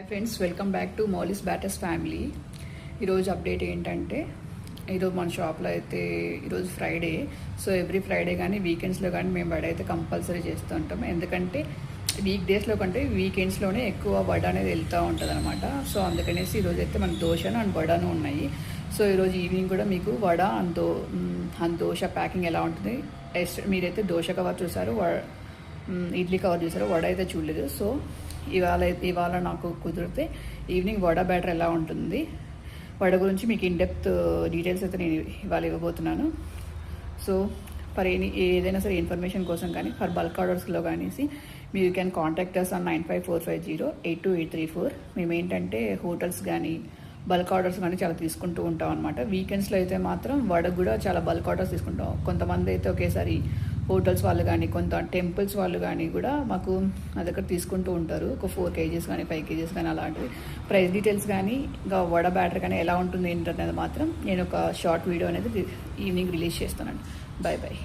Friends, welcome back to Molisch batters family. ఈరోజు update ఏంటంటే, ఈరోజు మన షాప్లో అయితే ఈరోజు ఫ్రైడే. సో ఎవ్రీ ఫ్రైడే కానీ వీకెండ్స్లో కానీ మేము వడ అయితే కంపల్సరీ చేస్తూ ఉంటాం. ఎందుకంటే వీక్ డేస్లో కంటే వీకెండ్స్లోనే ఎక్కువ వడ అనేది వెళ్తూ ఉంటుంది అనమాట. సో అందుకనేసి ఈరోజు అయితే మన దోశను అండ్ వడను ఉన్నాయి. సో ఈరోజు ఈవినింగ్ కూడా మీకు వడ అండ్ దోశ ప్యాకింగ్ ఎలా ఉంటుంది, మీరైతే దోశ కవర్ చూసారు, ఇడ్లీ కవర్ చూసారు, వడ అయితే చూడలేదు. సో ఇవాళ నాకు కుదిరితే ఈవినింగ్ వడ బ్యాటర్ ఎలా ఉంటుంది, వడ గురించి మీకు ఇన్డెప్త్ డీటెయిల్స్ అయితే నేను ఇవాళ ఇవ్వబోతున్నాను. సో ఏదైనా సరే ఇన్ఫర్మేషన్ కోసం కానీ ఫర్ బల్క్ ఆర్డర్స్లో కానీ మీరు క్యాన్ కాంటాక్ట్ అస్ ఆన్ 9545082834. మేము ఏంటంటే హోటల్స్ కానీ బల్క్ ఆర్డర్స్ కానీ చాలా తీసుకుంటూ ఉంటాం అనమాట. వీకెండ్స్లో అయితే మాత్రం వడకు కూడా చాలా బల్క్ ఆర్డర్స్ తీసుకుంటాం. కొంతమంది అయితే ఒకేసారి హోటల్స్ వాళ్ళు కానీ కొంత టెంపుల్స్ వాళ్ళు కానీ కూడా మాకు నా దగ్గర తీసుకుంటూ ఉంటారు. ఒక 4 kgs కానీ 5 kgs కానీ అలాంటివి. ప్రైస్ డీటెయిల్స్ కానీ ఇంకా వడ బ్యాటర్ కానీ ఎలా ఉంటుంది ఏంటనేది మాత్రం నేను ఒక షార్ట్ వీడియో అనేది ఈవినింగ్ రిలీజ్ చేస్తానండి. Bye bye.